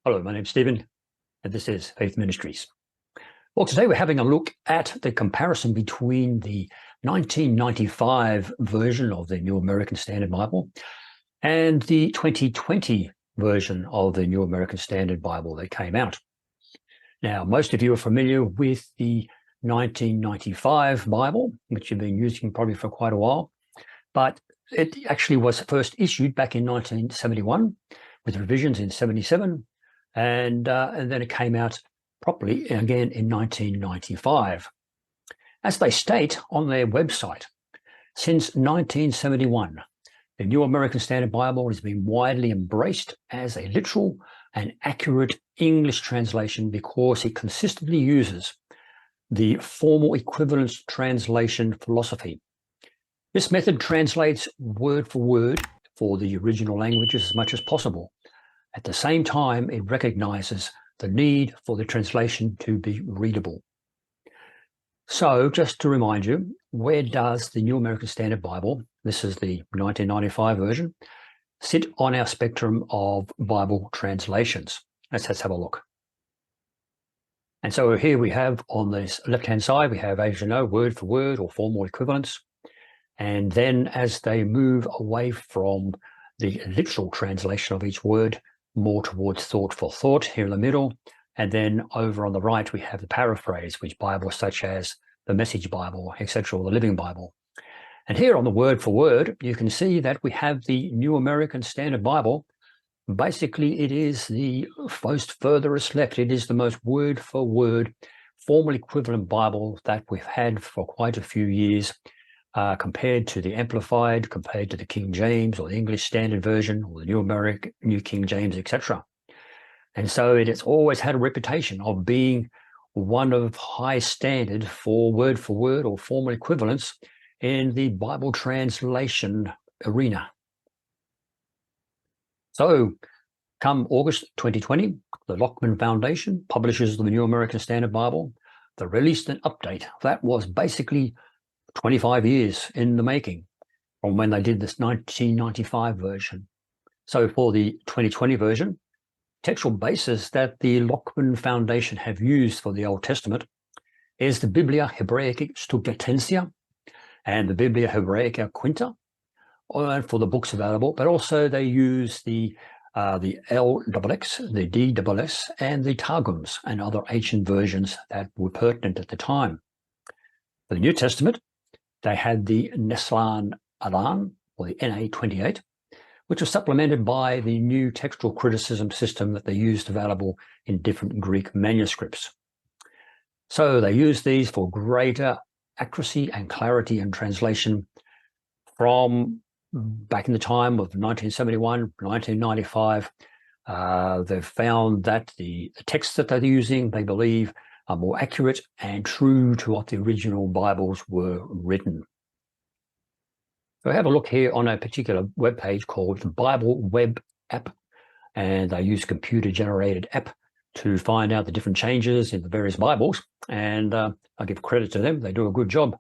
Hello, my name's Stephen, and this is Faith Ministries. Well, today we're having a look at the comparison between the 1995 version of the New American Standard Bible and the 2020 version of the New American Standard Bible that came out. Now, most of you are familiar with the 1995 Bible, which you've been using probably for quite a while, but it actually was first issued back in 1971 with revisions in 77. And then it came out properly again in 1995. As they state on their website, since 1971, the New American Standard Bible has been widely embraced as a literal and accurate English translation because it consistently uses the formal equivalence translation philosophy. This method translates word for the original languages as much as possible. At the same time, it recognizes the need for the translation to be readable. So just to remind you, where does the New American Standard Bible, this is the 1995 version, sit on our spectrum of Bible translations? Let's have a look. And so here we have on this left-hand side, we have, as you know, word for word or formal equivalence. And then as they move away from the literal translation of each word, more towards thought for thought here in the middle. And then over on the right, we have the paraphrase, which Bibles such as the Message Bible, etc., or the Living Bible. And here on the word for word, you can see that we have the New American Standard Bible. Basically, it is the most furthest left. It is the most word for word, formal equivalent Bible that we've had for quite a few years. Compared to the Amplified, compared to the King James or the English Standard Version or the New King James, etc. And so it has always had a reputation of being one of high standard for word or formal equivalence in the Bible translation arena. So come August 2020, the Lockman Foundation, publishers of the New American Standard Bible, they released an update that was basically 25 years in the making from when they did this 1995 version. So for the 2020 version, textual basis that the Lockman Foundation have used for the Old Testament is the Biblia Hebraica Studentensia and the Biblia Hebraica Quinta for the books available, but also they use the LXX, the DSS, and the Targums and other ancient versions that were pertinent at the time. For the New Testament, they had the Neslan Adan, or the NA28, which was supplemented by the new textual criticism system that they used available in different Greek manuscripts. So they used these for greater accuracy and clarity in translation from back in the time of 1971, 1995. They've found that the texts that they're using, they believe, are more accurate and true to what the original Bibles were written. So have a look here on a particular web page called the Bible Web App, and they use computer-generated app to find out the different changes in the various Bibles, and I give credit to them. They do a good job.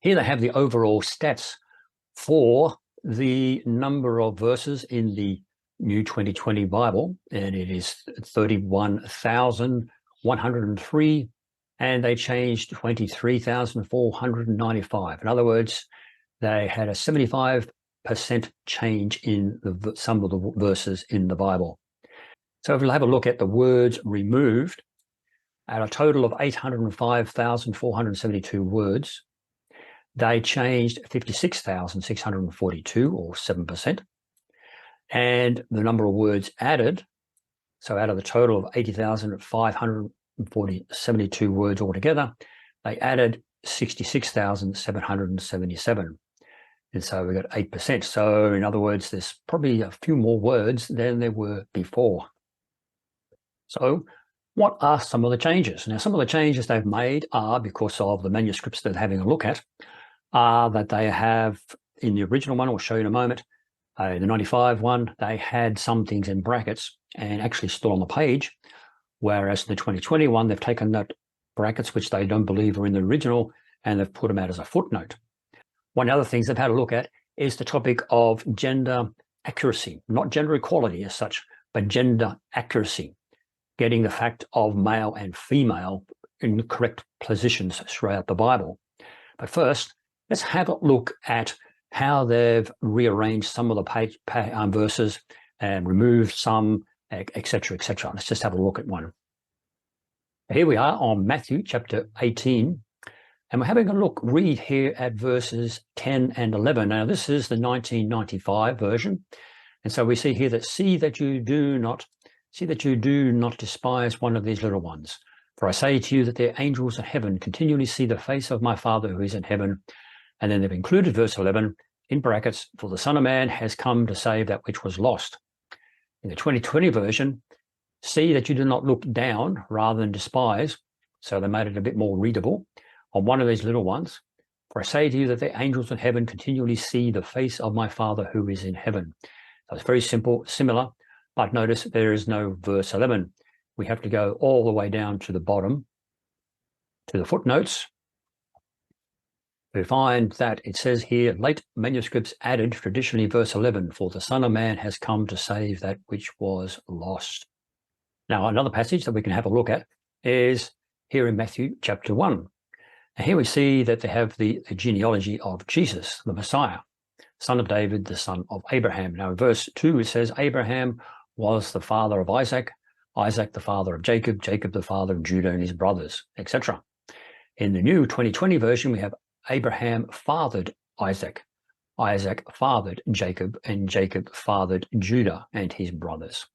Here they have the overall stats for the number of verses in the New 2020 Bible, and it is 31,103, and they changed 23,495. In other words, they had a 75% change in some of the verses in the Bible. So if we'll have a look at the words removed, at a total of 805,472 words, they changed 56,642, or 7%. And the number of words added, so out of the total of 80,572 words altogether, they added 66,777. And so we got 8%. So in other words, there's probably a few more words than there were before. So what are some of the changes? Now, some of the changes they've made are because of the manuscripts they're having a look at, that they have in the original one, I'll show you in a moment, the 95 one, they had some things in brackets and actually still on the page, whereas the 2020 one, they've taken that brackets, which they don't believe are in the original, and they've put them out as a footnote. One of the other things they've had a look at is the topic of gender accuracy, not gender equality as such, but gender accuracy. getting the fact of male and female in the correct positions throughout the Bible. But first, let's have a look at how they've rearranged some of the verses and removed some, etc., etc. Let's just have a look at one. Here we are on Matthew chapter 18, and we're having a read here at verses 10 and 11. Now, this is the 1995 version. And so we see here that see that you do not despise one of these little ones. For I say to you that their angels in heaven continually see the face of my Father who is in heaven. And then they've included verse 11 in brackets, for the Son of Man has come to save that which was lost. In the 2020 version, see that you do not look down rather than despise. So they made it a bit more readable on one of these little ones. For I say to you that the angels in heaven continually see the face of my Father who is in heaven. So it's very simple, similar, but notice there is no verse 11. We have to go all the way down to the bottom, to the footnotes. We find that it says here, late manuscripts added traditionally verse 11, for the Son of Man has come to save that which was lost. Now, another passage that we can have a look at is here in Matthew chapter 1. And here we see that they have the genealogy of Jesus, the Messiah, son of David, the son of Abraham. Now, in verse 2, it says, Abraham was the father of Isaac, Isaac the father of Jacob, Jacob the father of Judah and his brothers, etc. In the new 2020 version, we have Abraham fathered Isaac, Isaac fathered Jacob, and Jacob fathered Judah and his brothers.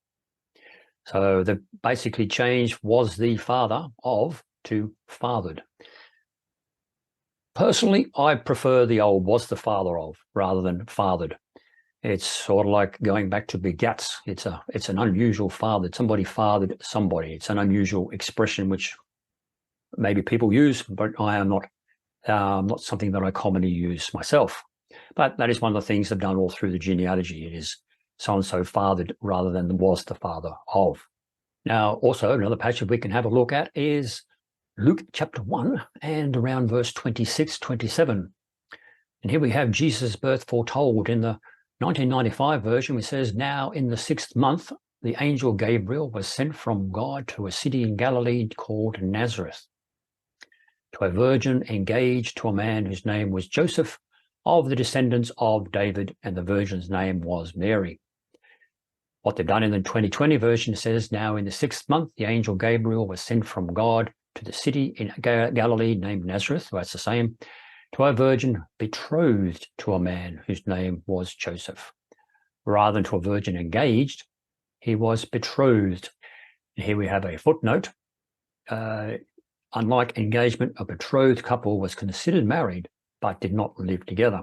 So the basically changed was the father of to fathered. Personally, I prefer the old was the father of rather than fathered. It's sort of like going back to begats. It's an unusual fathered. Somebody fathered somebody. It's an unusual expression which maybe people use, but I am not something that I commonly use myself. But that is one of the things they've done all through the genealogy. It is so-and-so fathered rather than was the father of. Now, also another passage we can have a look at is Luke chapter 1 and around verse 26, 27. And here we have Jesus' birth foretold in the 1995 version, which says, now in the 6th month, the angel Gabriel was sent from God to a city in Galilee called Nazareth, to a virgin engaged to a man whose name was Joseph, of the descendants of David, and the virgin's name was Mary. What they've done in the 2020 version says, now in the 6th month, the angel Gabriel was sent from God to the city in Galilee named Nazareth, so that's the same, to a virgin betrothed to a man whose name was Joseph. Rather than to a virgin engaged, he was betrothed. And here we have a footnote. Unlike engagement, a betrothed couple was considered married, but did not live together.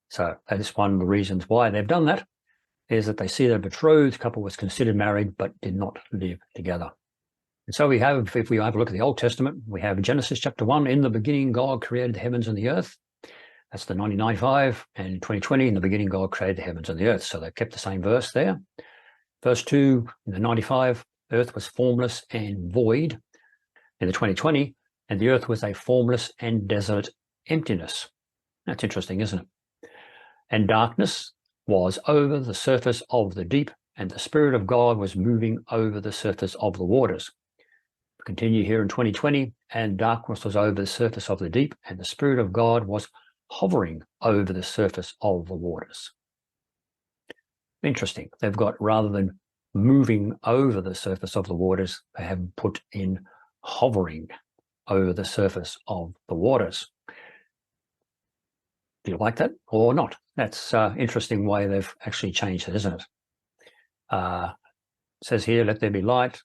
So that is one of the reasons why they've done that, is that they see that a betrothed couple was considered married, but did not live together. And so we have, if we have a look at the Old Testament, we have Genesis chapter 1, in the beginning God created the heavens and the earth. That's the 1995, and 2020, in the beginning God created the heavens and the earth. So they've kept the same verse there. Verse 2, in the 95, earth was formless and void. In the 2020, and the earth was a formless and desolate emptiness. That's interesting, isn't it? And darkness was over the surface of the deep, and the Spirit of God was moving over the surface of the waters. Continue here in 2020, and darkness was over the surface of the deep, and the Spirit of God was hovering over the surface of the waters. Interesting. They've got, rather than moving over the surface of the waters, they have put in hovering over the surface of the waters. Do you like that or not? That's an interesting way they've actually changed it, isn't it? It says here, let there be light.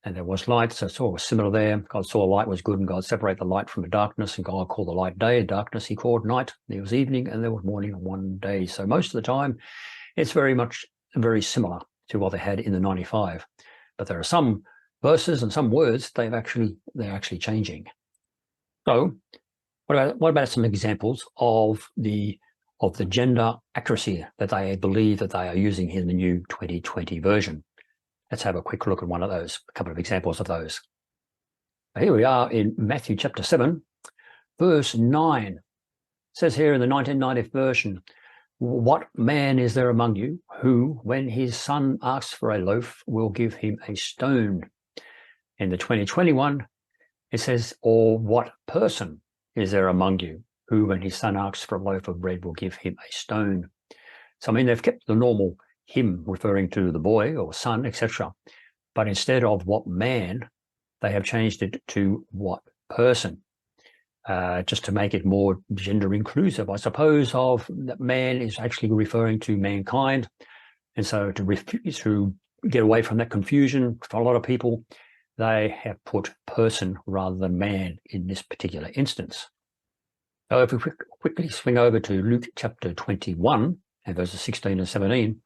And there was light, so it's all similar there. God saw light was good, and God separated the light from the darkness, and God called the light day, and darkness he called night. There was evening, and there was morning on one day. So most of the time, it's very similar to what they had in the 95. But there are some verses and some words they're actually changing. So what about some examples of the gender accuracy that they believe that they are using here in the new 2020 version? Let's have a quick look at one of those, a couple of examples of those. Here we are in Matthew chapter 7, verse 9. It says here in the 1990 version, What man is there among you who, when his son asks for a loaf, will give him a stone? In the 2021, it says, or what person is there among you who, when his son asks for a loaf of bread, will give him a stone? So, I mean, they've kept the normal him referring to the boy or son, etc. But instead of what man, they have changed it to what person, just to make it more gender inclusive, I suppose, of that man is actually referring to mankind. And so to get away from that confusion for a lot of people, they have put person rather than man in this particular instance. So if we quickly swing over to Luke chapter 21 and verses 16 and 17,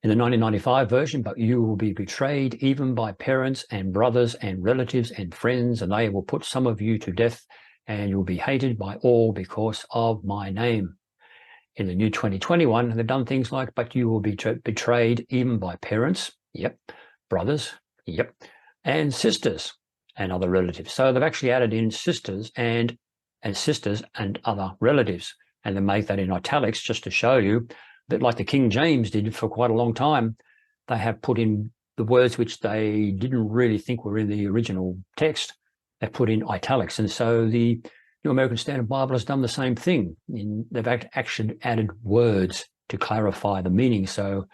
in the 1995 version, but you will be betrayed even by parents and brothers and relatives and friends, and they will put some of you to death, and you will be hated by all because of my name. In the new 2021, they've done things like, but you will be betrayed even by parents, yep, brothers, yep, and sisters and other relatives. So they've actually added in sisters and sisters and other relatives, and they make that in italics just to show you that, like the King James did for quite a long time, they have put in the words which they didn't really think were in the original text. They put in italics, and so the New American Standard Bible has done the same thing. They've actually added words to clarify the meaning. So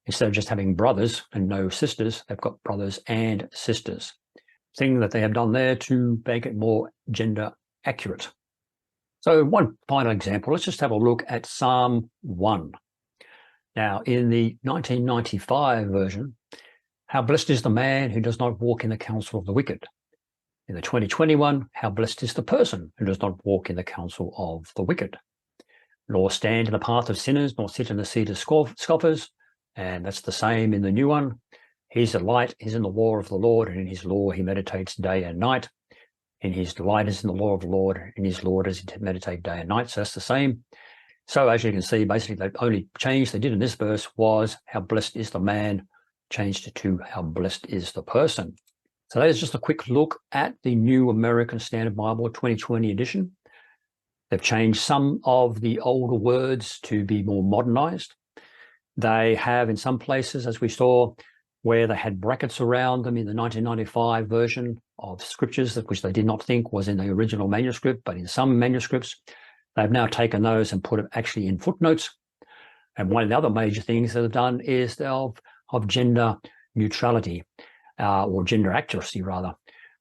instead of just having brothers and no sisters, they've got brothers and sisters. Thing that they have done there to make it more gender accurate. So one final example, let's just have a look at Psalm 1. Now, in the 1995 version, how blessed is the man who does not walk in the counsel of the wicked. In the 2021, how blessed is the person who does not walk in the counsel of the wicked, nor stand in the path of sinners, nor sit in the seat of scoffers. And that's the same in the new one. His delight is in the law of the Lord, and in his law he meditates day and night. In his delight is in the law of the Lord, and in his law does he meditate day and night. So that's the same. So as you can see, basically the only change they did in this verse was how blessed is the man, changed it to how blessed is the person. So that is just a quick look at the New American Standard Bible 2020 edition. They've changed some of the older words to be more modernized. They have in some places, as we saw, where they had brackets around them in the 1995 version of scriptures, which they did not think was in the original manuscript, but in some manuscripts, they've now taken those and put it actually in footnotes. And one of the other major things that they've done is of gender neutrality, or gender accuracy rather.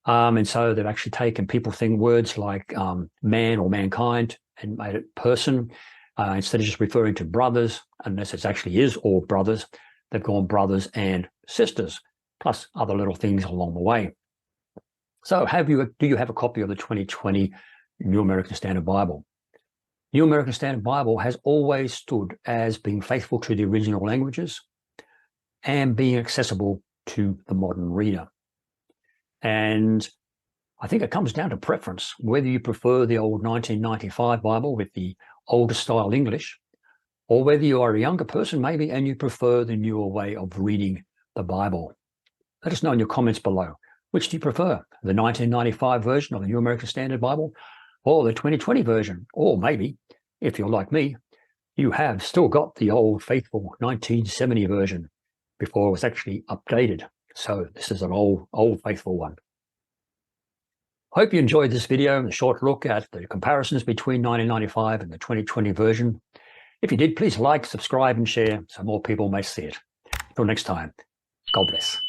And so they've actually taken, people think words like man or mankind and made it person. Instead of just referring to brothers, unless it actually is all brothers, they've gone brothers and sisters, plus other little things along the way. So do you have a copy of the 2020 New American Standard Bible? New American Standard Bible has always stood as being faithful to the original languages and being accessible to the modern reader. And I think it comes down to preference, whether you prefer the old 1995 Bible with the older style English, or whether you are a younger person maybe and you prefer the newer way of reading the Bible. Let us know in your comments below. Which do you prefer? The 1995 version of the New American Standard Bible, or the 2020 version? Or maybe, if you're like me, you have still got the old faithful 1970 version before it was actually updated. So this is an old faithful one. Hope you enjoyed this video and a short look at the comparisons between 1995 and the 2020 version. If you did, please like, subscribe, and share so more people may see it. Until next time, God bless.